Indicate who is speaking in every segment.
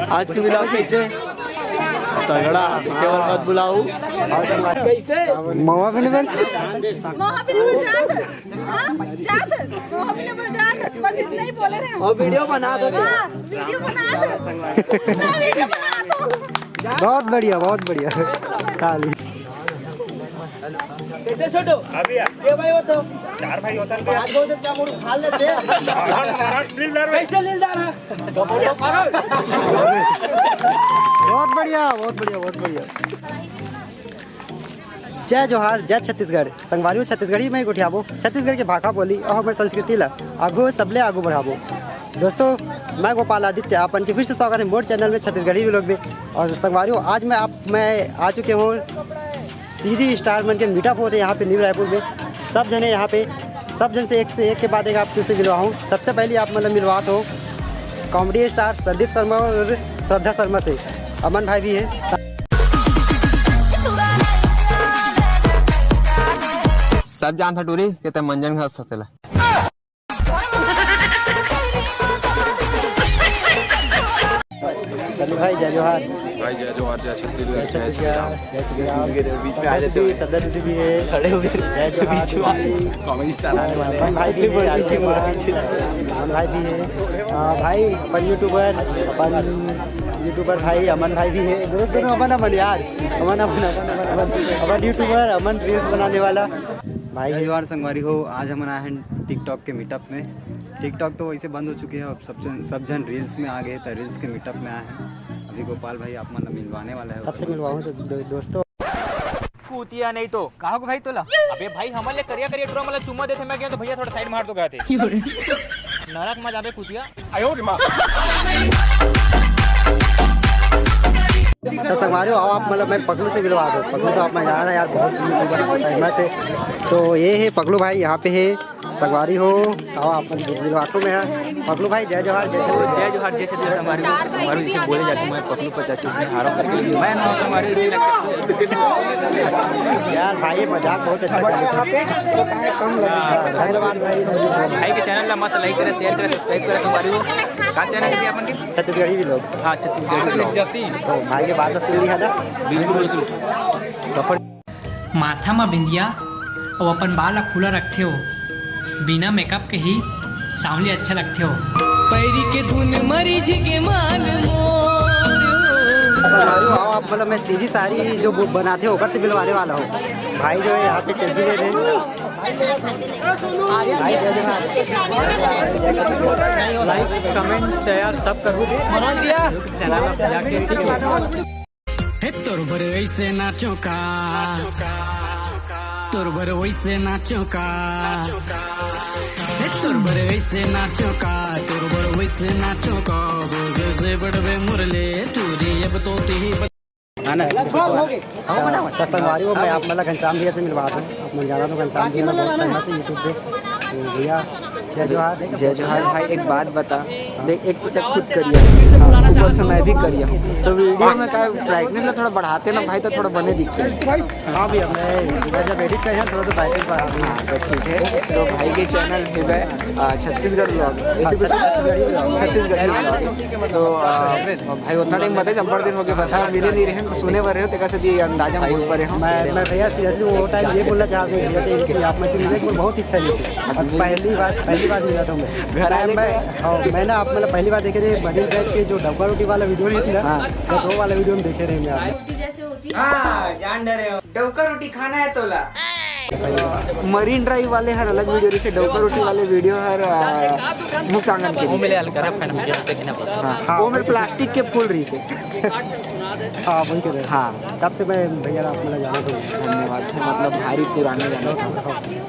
Speaker 1: आज के मिला कैसे तगड़ा केवल मत बुलाऊ कैसे
Speaker 2: मवा भी नहीं
Speaker 3: बस इतना ही बोले रहे
Speaker 1: और वीडियो बना दो
Speaker 3: वीडियो बना
Speaker 2: बहुत बढ़िया खाली
Speaker 1: कैसे छोटो
Speaker 4: अभी
Speaker 1: ये भाई हो तो
Speaker 4: 4 भाई होता है
Speaker 1: आज बहुत क्या मुड़ खा लेते कैसे लीलदार है
Speaker 2: बहुत बढ़िया जय जोहार जय छत्तीसगढ़ संगवारी छत्तीसगढ़ी में उठियाबो छत्तीसगढ़ के भाषा बोली और हमारे संस्कृति ला आगू सबले आगू बढ़ाबो। दोस्तों मैं गोपाल आदित्य अपन के फिर से स्वागत है मोर चैनल में छत्तीसगढ़ी भी लोग भी। और संगवारियों आज मैं आ चुके हूँ सीजी स्टार मन के मीटअप होते हैं यहाँ पे न्यू रायपुर में। सब जने यहाँ पे सब जन से एक के बाद एक आपसे से मिलवा हूँ। सबसे पहले आप मतलब मिलवा हो कॉमेडी स्टार संदीप शर्मा और श्रद्धा शर्मा से। अमन भाई भी है।
Speaker 5: सब जानता टूरी कहते मंजन घर सतेला
Speaker 2: भाई जय जोहार
Speaker 5: जय जोहार जय छत्तीसगढ़ जय श्री राम
Speaker 1: बीच में आ जाते हो
Speaker 2: सदर दीदी भी है
Speaker 1: खड़े हो गए
Speaker 2: जय जोहार
Speaker 5: कॉमेडी स्टार आने वाले
Speaker 2: अमन भाई भी है भाई अपन यूट्यूबर भाई अमन भाई भी है। दोनों अमन यार अमन यूट्यूबर अमन रील्स बनाने वाला भाई।
Speaker 6: जोहार संगवारी हो। आज हम आए हैं टिकटॉक के मीटअप में। टिकटॉक तो वैसे बंद हो चुके हैं, अब सब जन रील्स में आ गए तो रील्स के मीटअप में आए हैं। अभी गोपाल भाई आप मतलब मिलवाने वाला है
Speaker 2: सबसे मिलवाऊँ दोस्तों।
Speaker 4: कुतिया नहीं तो कहा भाई तोला अबे भाई हमारे करिया टूरा मतलब चुम्मा देते मैं गया तो भैया थोड़ा साइड मार दो गए थे नरक मत आबे कुतिया आयो रे मां।
Speaker 2: तो संगवारी हो आप मतलब मैं पगलू से मिलवा दो। पगलू तो आप मैं जाना यार बहुत फेमस है। तो ये है पगलू भाई यहाँ पे है संगवारी हो आओ आप मिलवाटो में है पगलू भाई। जय जोहार जय
Speaker 4: छत्तीसगढ़ संगवारी इसे बोले जाते हैं। मैं पगलू 50 उसने हारों करके मैं ना संगवारी
Speaker 2: यार भाई मजाक बहुत अच्छा धन्यवाद
Speaker 4: भाई के चैनल ला मत लाइक करे शेयर करे सब्सक्राइब करे संगवारी हो का चैनल है अपन के
Speaker 2: छत्तीसगढ़ी भी लोग।
Speaker 4: हां छत्तीसगढ़ी लोग
Speaker 2: तो भाई के बात सुन लिया था
Speaker 4: बिल्कुल
Speaker 2: सफर
Speaker 7: माथा में बिंदिया और अपन बाल खुला रखते हो बिना मेकअप के ही सांवली अच्छा लगते हो।
Speaker 8: पैरी के धुन मरीज के मान
Speaker 2: आप मतलब मैं सीधी सारी जो बनाते हो ओकर से मिलवाने वाला हूँ। भाई जो है यहाँ पे सेल्फी ले रहे हैं।
Speaker 1: लाइक कमेंट शेयर सब करो मनोज दिया चैनल पे जाके
Speaker 8: हे तोर बर ऐसे नाचो का तोर बर वैसे नाचो का तोर बर ऐसे नाचो का तोर बर वैसे नाचो का से बड़वे मुरले चूरी अब तो ती
Speaker 2: संगवारी हो मैं आप मतलब घनश्याम भैया से मिलवा दूँ। आप मिल जाना तो घनश्याम भैया बहुत फेमस है यूट्यूब पे। तो भैया जय जोहार
Speaker 1: भाई एक बात बता देख एक तो खुद करिए ऊपर से मैं भी करिए तो वीडियो में क्या ब्राइटनेस ला थोड़ा बढ़ाते ना भाई तो थोड़ा बने दिखते हैं।
Speaker 2: हाँ भैया मैं जब एडिट कर थोड़ा तो ब्राइटनेस बढ़ा दूँ।
Speaker 1: तो ठीक है तो भाई के चैनल है छत्तीसगढ़ ब्लॉग छत्तीसगढ़ी ब्लॉग तो भाई उतना टाइम बता जबर दिन हो गया बता मिले नहीं रहे तो सुने पर रहे हो तेका से भी अंदाजा बोल पर रहे
Speaker 2: मैं भैया सीरियसली वो टाइम ये बोलना चाहते हैं कि आप में से मिलने को बहुत इच्छा नहीं थी। पहली बार मिला था मैं घर आया मैं ना आप मतलब पहली बार देखे थे बड़ी बैठ के जो डब्बा रोटी वाला वीडियो नहीं थी ना बस वो वाला वीडियो में देखे रहे मैं
Speaker 8: जान डरे हो डोका रोटी खाना है तोला।
Speaker 1: मरीन ड्राइव वाले हर अलग वीडियो रही डोका रोटी वाले वीडियो हर मुक्त आंगन के वो मेरे प्लास्टिक के फूल रही से
Speaker 2: हाँ वही के
Speaker 1: हाँ
Speaker 2: तब से मैं भैया आप मतलब जाना था।
Speaker 1: धन्यवाद मतलब भारी पुराने जाना था।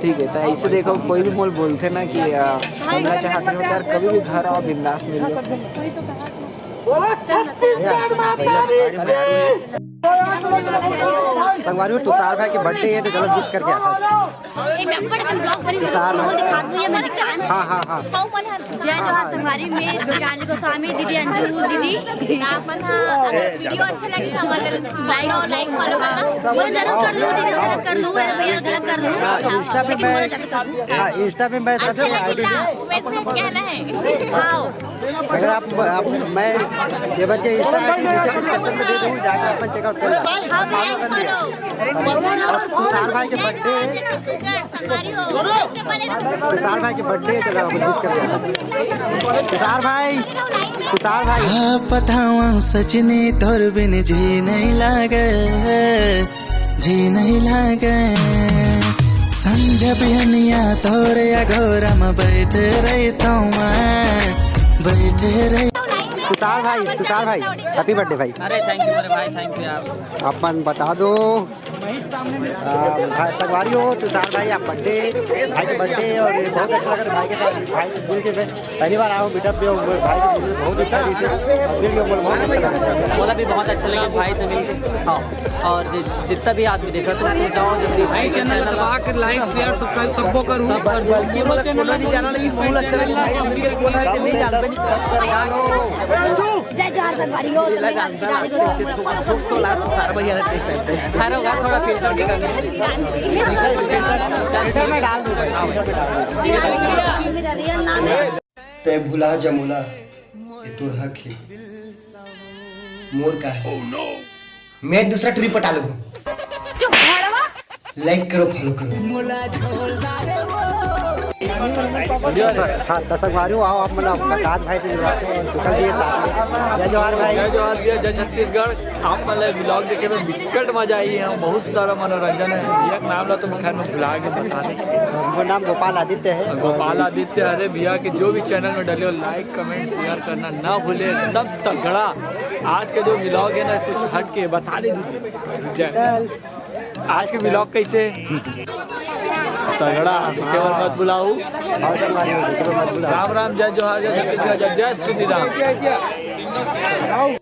Speaker 1: ठीक है तो ऐसे देखो कोई भी मोल बोलते ना कि घूमना चाहते हो यार कभी भी घर आओ बिंदास मिल लो।
Speaker 2: संगवारी में तुषार भाई के बर्थडे है तो चलो विश करके आता तुषार हाँ हाँ हाँ
Speaker 3: जय जोहार संगवारी में रानी गोस्वामी दीदी अंजू दीदी वीडियो अच्छा लगी तो लाइक फॉलो करना जरूर कर लूँ दीदी गलत कर लूँ भैया गलत कर लूँ
Speaker 2: इंस्टा पे मैं सब अगर आप मैं देवर के के इंस्टा आईडी नीचे डिस्क्रिप्शन में दे दूँ, जाके अपन चेकआउट कर लें। तुषार भाई के बर्थडे, तुषार भाई के बर्थडे चलो विश कर दिया। तुषार भाई
Speaker 8: बताऊं सजनी तोर बिन जी नहीं लागे संझ बिहनिया तोरे अघोरा में बैठे रहता हूँ
Speaker 2: तुषार भाई हैप्पी बर्थडे भाई।
Speaker 4: अरे थैंक यू मेरे भाई, थैंक यू यार।
Speaker 2: अपन बता दो संगवारी हो तुषार भाई, आप बर्थडे भाई के बर्थडे और बहुत अच्छा लगा भाई के साथ, भाई से मिल के पहली बार आओ मीटअप पे, भाई से बहुत अच्छा बहुत अच्छा लगा।
Speaker 4: बोला भी बहुत अच्छा लगा भाई से मिलकर। हाँ, और जितना भी आदमी देखा तो जाओ जल्दी भाई चैनल दबा कर लाइक शेयर सब्सक्राइब सबको करूँ। पूरा चैनल
Speaker 3: जय जोहार संगवारी हो।
Speaker 4: थोड़ा फिल्टर के
Speaker 9: ते भुला जमुना ये तोर हक है, मोर का है। मैं दूसरा टूरी पटा लूँ। लाइक करो, फॉलो करो।
Speaker 2: हाँ संगवारी हो, आओ आप मतलब प्रकाश भाई से जुड़ाते हैं और सुखल जी के साथ में। जय जोहार भाई।
Speaker 10: जय जोहार भैया, जय छत्तीसगढ़। आप मतलब ब्लॉग देखे में बिकट मजा आई है, बहुत सारा मनोरंजन है। एक नाम ला तो मैं खैर में भुला के बताने।
Speaker 2: उनका नाम गोपाल आदित्य है।
Speaker 10: गोपाल आदित्य। अरे भैया के जो भी चैनल में डले हो लाइक कमेंट शेयर करना ना भूले, एकदम तगड़ा। आज के जो ब्लॉग है ना कुछ हट के बता दे आज के ब्लॉग कैसे तगड़ा, केवल मत बुलाऊ। राम राम, जय जोहार, जय छत्तीसगढ़, जय श्री राम।